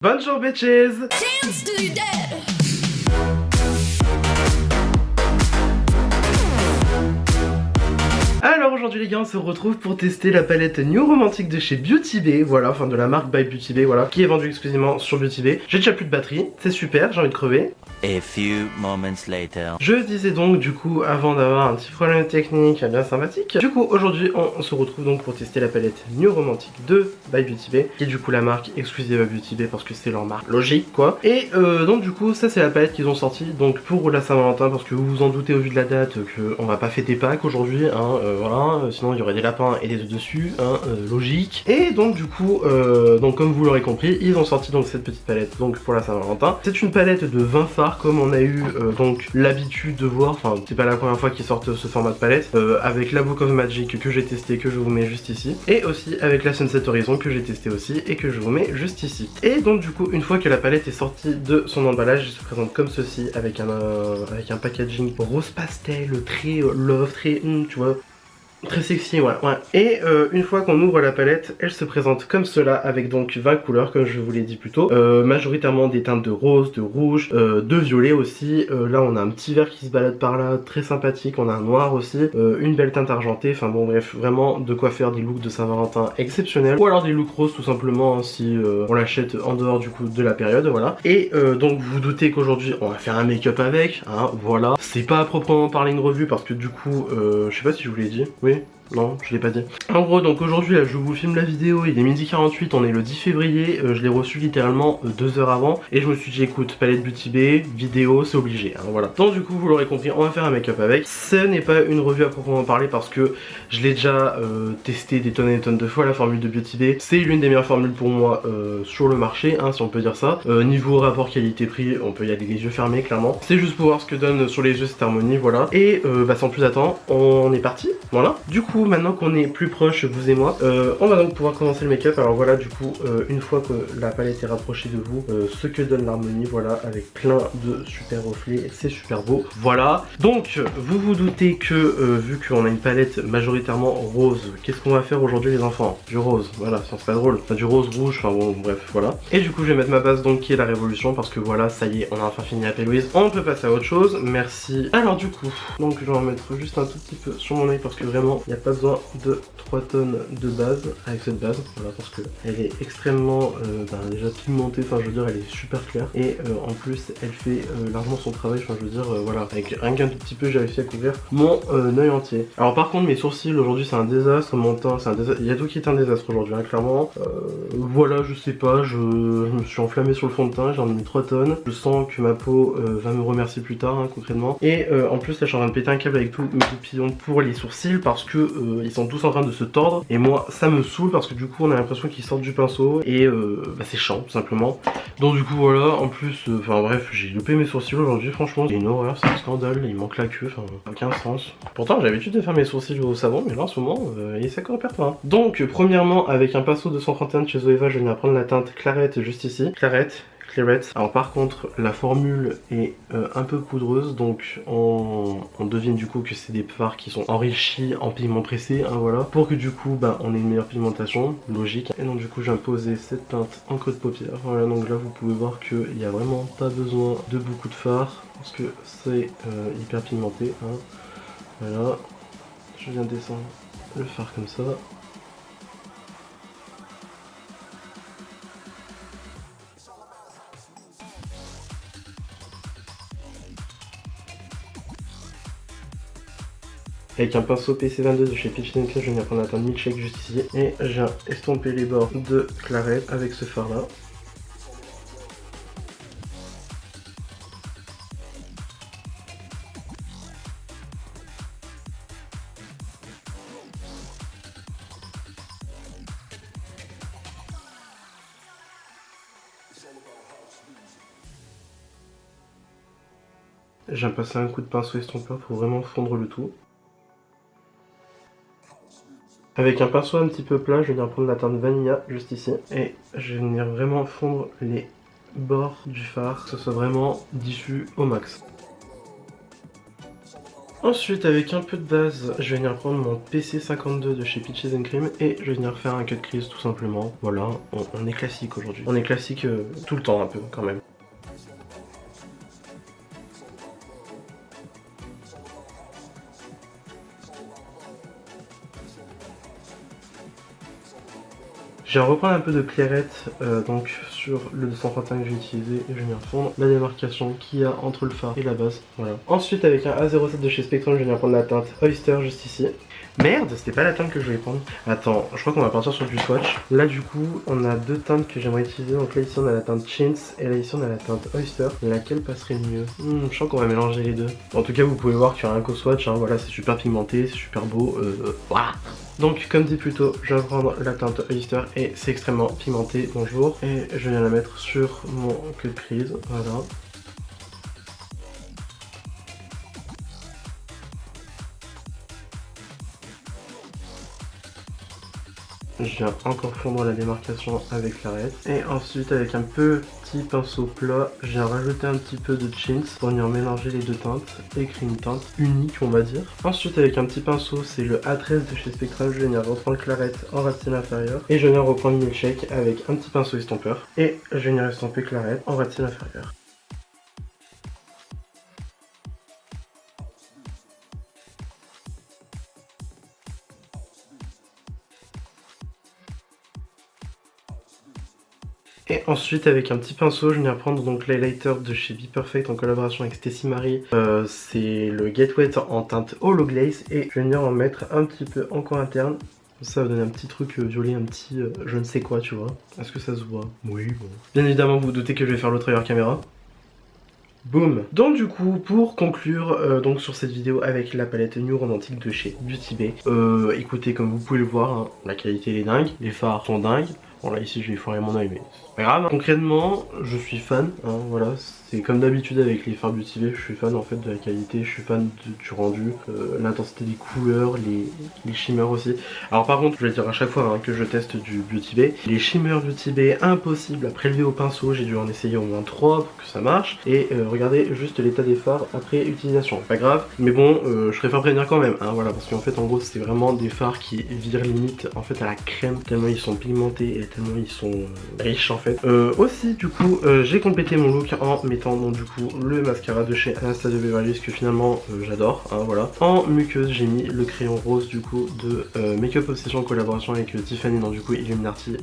Bonjour bitches. Dance to you dead. Alors aujourd'hui les gars on se retrouve pour tester la palette New Romantic de chez Beauty Bay, voilà, enfin de la marque by Beauty Bay, voilà, qui est vendue exclusivement sur Beauty Bay. J'ai déjà plus de batterie, c'est super, j'ai envie de crever. A few moments later. Je disais donc du coup avant d'avoir un petit problème technique bien sympathique. Du coup aujourd'hui on se retrouve donc pour tester la palette New Romantic de by Beauty Bay, qui est du coup la marque exclusive à Beauty Bay parce que c'est leur marque logique quoi. Et donc du coup ça c'est la palette qu'ils ont sortie donc pour la Saint-Valentin, parce que vous vous en doutez au vu de la date que on va pas fêter Pâques aujourd'hui, hein, voilà, sinon il y aurait des lapins et des œufs dessus, hein, logique. Et donc du coup donc comme vous l'aurez compris, ils ont sorti donc cette petite palette donc pour la Saint-Valentin. C'est une palette de 20 fards comme on a eu donc l'habitude de voir, enfin c'est pas la première fois qu'ils sortent ce format de palette, avec la Book of Magic que j'ai testé, que je vous mets juste ici, et aussi avec la Sunset Horizon que j'ai testé aussi et que je vous mets juste ici. Et donc du coup une fois que la palette est sortie de son emballage, elle se présente comme ceci avec un packaging rose pastel très love, très tu vois, très sexy, ouais. Et une fois qu'on ouvre la palette, elle se présente comme cela avec donc 20 couleurs comme je vous l'ai dit plus tôt, majoritairement des teintes de rose, de rouge, de violet aussi. Là on a un petit vert qui se balade par là, très sympathique, on a un noir aussi, une belle teinte argentée, enfin bon bref, vraiment de quoi faire des looks de Saint-Valentin exceptionnels, ou alors des looks roses tout simplement, hein, si on l'achète en dehors du coup de la période, voilà. Et donc vous doutez qu'aujourd'hui on va faire un make-up avec, hein, voilà. C'est pas à proprement parler une revue parce que du coup, je sais pas si je vous l'ai dit, oui. Non, je l'ai pas dit. En gros, donc aujourd'hui, là, je vous filme la vidéo, il est 12h48, on est le 10 février, je l'ai reçu littéralement 2 heures avant, et je me suis dit, écoute, palette Beauty Bay, vidéo, c'est obligé, hein, voilà. Donc du coup, vous l'aurez compris, on va faire un make-up avec. Ce n'est pas une revue à proprement parler parce que je l'ai déjà testé des tonnes et des tonnes de fois, la formule de Beauty Bay. C'est l'une des meilleures formules pour moi sur le marché, hein, si on peut dire ça. Niveau rapport qualité-prix, on peut y aller les yeux fermés, clairement. C'est juste pour voir ce que donne sur les yeux cette harmonie, voilà. Et bah, sans plus attendre, on est parti, voilà. Du coup, maintenant qu'on est plus proche, vous et moi, on va donc pouvoir commencer le make-up. Alors voilà, du coup, une fois que la palette est rapprochée de vous, ce que donne l'harmonie, voilà, avec plein de super reflets, c'est super beau, voilà. Donc, vous vous doutez que, vu qu'on a une palette majoritairement rose, qu'est-ce qu'on va faire aujourd'hui les enfants? Du rose, voilà, ça serait drôle, enfin, du rose rouge, enfin bon, bref, voilà. Et du coup, je vais mettre ma base donc qui est la révolution, parce que voilà, ça y est, on a enfin fini Happy Louise, on peut passer à autre chose, merci. Alors du coup, donc je vais en mettre juste un tout petit peu sur mon œil, parce que vraiment, il n'y a pas besoin de 3 tonnes de base avec cette base, voilà, parce que elle est extrêmement déjà pigmentée, enfin je veux dire elle est super claire, et en plus elle fait largement son travail, enfin je veux dire voilà, avec rien qu'un tout petit peu j'ai réussi à couvrir mon œil entier. Alors par contre mes sourcils aujourd'hui c'est un désastre, mon teint c'est un désastre, il y a tout qui est un désastre aujourd'hui, hein, clairement. Voilà, je sais pas, je me suis enflammé sur le fond de teint, j'en ai mis 3 tonnes, je sens que ma peau va me remercier plus tard, hein, concrètement. Et en plus là je suis en train de péter un câble avec tous mes papillons pour les sourcils parce que ils sont tous en train de se tordre, et moi ça me saoule parce que du coup on a l'impression qu'ils sortent du pinceau, et bah, c'est chiant tout simplement. Donc du coup voilà, en plus, enfin bref, j'ai loupé mes sourcils aujourd'hui, franchement c'est une horreur, c'est un scandale, il manque la queue, enfin aucun sens. Pourtant j'ai l'habitude de faire mes sourcils au savon, mais là en ce moment il est sec au répertoire. Donc premièrement avec un pinceau 231 de chez Zoeva, je viens prendre la teinte Clarette juste ici, Clarette. Alors par contre la formule est un peu poudreuse, donc on devine du coup que c'est des fards qui sont enrichis en pigments pressés, hein, voilà, pour que du coup bah, on ait une meilleure pigmentation, logique. Et donc du coup je viens poser cette teinte en creux de paupière, voilà, donc là vous pouvez voir qu'il n'y a vraiment pas besoin de beaucoup de fard parce que c'est hyper pigmenté, hein. Voilà, je viens descendre le fard comme ça. Avec un pinceau PC22 de chez Peach Nature, je viens prendre la teinte Milkshake juste ici, et je viens estomper les bords de Clarette avec ce fard là. Je viens passer un coup de pinceau estompeur pour vraiment fondre le tout. Avec un pinceau un petit peu plat, je viens prendre la teinte Vanilla juste ici, et je vais venir vraiment fondre les bords du fard, que ce soit vraiment diffus au max. Ensuite, avec un peu de base, je vais venir prendre mon PC52 de chez Peaches & Cream et je vais venir faire un cut crease tout simplement. Voilà, on est classique aujourd'hui. On est classique tout le temps un peu quand même. Je vais reprendre un peu de clairette donc sur le 235 que j'ai utilisé et je vais venir fondre la démarcation qu'il y a entre le phare et la base. Voilà. Ensuite avec un A07 de chez Spectrum, je vais venir prendre la teinte Oyster juste ici. Merde, c'était pas la teinte que je voulais prendre. Attends, je crois qu'on va partir sur du swatch. Là du coup, on a deux teintes que j'aimerais utiliser. Donc là ici on a la teinte Chintz et là ici on a la teinte Oyster. Laquelle passerait le mieux? Je sens qu'on va mélanger les deux. En tout cas vous pouvez voir qu'il y a un qu'au swatch, hein. Voilà, c'est super pigmenté, c'est super beau. Voilà. Donc comme dit plus tôt, je vais prendre la teinte Oyster et c'est extrêmement pigmenté, bonjour. Et je viens la mettre sur mon cut crease, voilà. Je viens encore fondre la démarcation avec l'arête. Et ensuite avec un petit pinceau plat, je viens rajouter un petit peu de Chintz pour venir mélanger les deux teintes et créer une teinte unique on va dire. Ensuite avec un petit pinceau, c'est le A13 de chez Spectrum, je vais venir reprendre Clarette en ratine inférieure. Et je viens reprendre Milkshake avec un petit pinceau estompeur. Et je vais venir estomper Clarette en ratine inférieure. Et ensuite avec un petit pinceau, je viens prendre donc l'highlighter de chez Be Perfect en collaboration avec Stacy Marie. C'est le Get Wet en teinte Holo Glaze et je vais venir en mettre un petit peu en coin interne. Ça va donner un petit truc violet, un petit je ne sais quoi tu vois. Est-ce que ça se voit? Oui bon. Bien évidemment vous vous doutez que je vais faire l'autre ailleurs caméra. Boum. Donc du coup pour conclure donc sur cette vidéo avec la palette New Romantic de chez Beauty Bay, écoutez comme vous pouvez le voir hein, la qualité elle est dingue, les fards sont dingues. Bon là ici je vais foirer mon oeil mais c'est pas grave. Concrètement je suis fan, hein, voilà, c'est comme d'habitude avec les fards Beauty Bay, je suis fan en fait de la qualité, je suis fan du rendu, l'intensité des couleurs, les shimmers aussi. Alors par contre je vais dire à chaque fois hein, que je teste du Beauty Bay, les shimmers Beauty Bay impossible à prélever au pinceau, j'ai dû en essayer au moins 3 pour que ça marche. Et regardez juste l'état des fards après utilisation, pas grave, mais bon je préfère prévenir quand même, hein, voilà, parce qu'en fait en gros c'est vraiment des fards qui virent limite en fait à la crème, tellement ils sont pigmentés et tellement ils sont riches en fait. Aussi du coup j'ai complété mon look en mettant donc du coup le mascara de chez Anastasia Beverly Hills que finalement j'adore, hein, voilà. En muqueuse j'ai mis le crayon rose du coup de Make Up Obsession en collaboration avec Tiffany dans du coup Illuminati,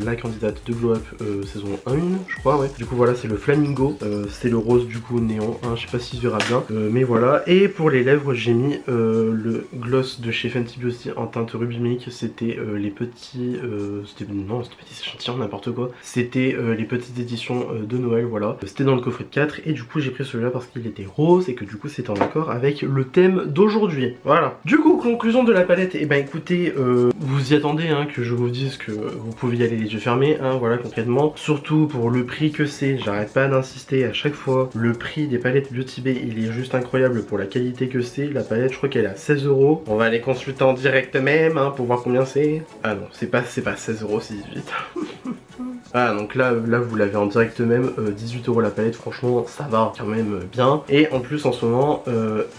la candidate de Glow Up saison 1 je crois, ouais. Du coup voilà c'est le Flamingo, c'est le rose du coup néon, hein, je sais pas si se verra bien, mais voilà. Et pour les lèvres j'ai mis le gloss de chez Fenty Beauty en teinte Ruby Milk, c'était les petits, c'était petits échantillons n'importe quoi, c'était les petites éditions de Noël, voilà. C'était dans le coffret de 4 et du coup j'ai pris celui-là parce qu'il était rose et que du coup c'était en accord avec le thème d'aujourd'hui, voilà. Du coup conclusion de la palette, et ben écoutez vous y attendez hein, que je vous dise que vous pouvez y aller les yeux fermés, hein, voilà concrètement, surtout pour le prix que c'est, j'arrête pas d'insister à chaque fois, le prix des palettes Beauty Bay il est juste incroyable pour la qualité que c'est. La palette je crois qu'elle est à 16 €, on va aller consulter en direct même hein, pour voir combien c'est. Ah non c'est pas 16 €, c'est 18. Ah donc là vous l'avez en direct même, 18 € la palette, franchement ça va quand même bien. Et en plus en ce moment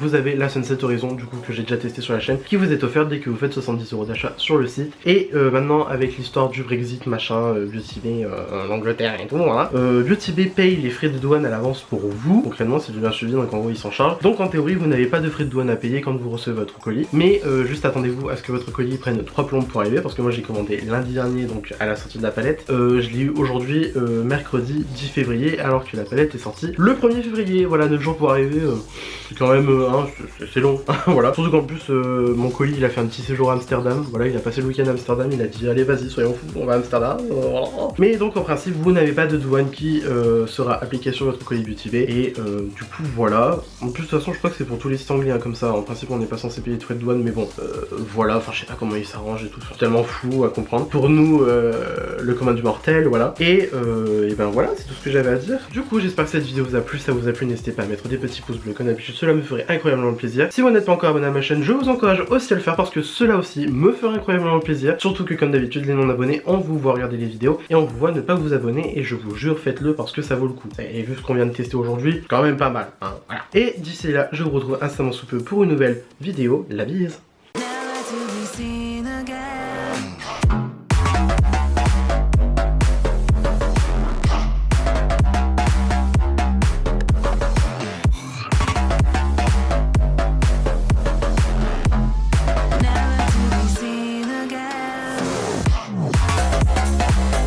vous avez la Sunset Horizon du coup que j'ai déjà testé sur la chaîne qui vous est offerte dès que vous faites 70 € d'achat sur le site. Et maintenant avec l'histoire du Brexit machin, Beauty Bay en Angleterre et tout voilà, Beauty Bay paye les frais de douane à l'avance pour vous, concrètement c'est du bien suivi donc en gros ils s'en chargent. Donc en théorie vous n'avez pas de frais de douane à payer quand vous recevez votre colis, mais juste attendez-vous à ce que votre colis prenne 3 plombes pour arriver parce que moi j'ai commandé lundi dernier donc à la sortie de la palette, je l'ai eu aujourd'hui mercredi 10 février alors que la palette est sortie le 1er février, voilà 9 jours pour arriver, c'est quand même hein, c'est long voilà, surtout qu'en plus mon colis il a fait un petit séjour à Amsterdam, voilà il a passé le week-end à Amsterdam, il a dit allez vas-y soyons fous on va à Amsterdam, voilà. Mais donc en principe vous n'avez pas de douane qui sera appliquée sur votre colis Beauty Bay et du coup voilà, en plus de toute façon je crois que c'est pour tous les sites anglais hein, comme ça, en principe on n'est pas censé payer de frais de douane mais bon voilà, enfin je sais pas comment ils s'arrangent et tout, c'est tellement fou à comprendre. Pour nous le commun du mortel, voilà. voilà. Et ben voilà, c'est tout ce que j'avais à dire. Du coup, j'espère que cette vidéo vous a plu. Si ça vous a plu, n'hésitez pas à mettre des petits pouces bleus comme d'habitude, cela me ferait incroyablement plaisir. Si vous n'êtes pas encore abonné à ma chaîne, je vous encourage aussi à le faire parce que cela aussi me ferait incroyablement plaisir. Surtout que comme d'habitude, les non abonnés, on vous voit regarder les vidéos et on vous voit ne pas vous abonner, et je vous jure, faites-le parce que ça vaut le coup. Et vu ce qu'on vient de tester aujourd'hui, quand même pas mal, hein, voilà. Et d'ici là, je vous retrouve instamment sous peu pour une nouvelle vidéo. La bise.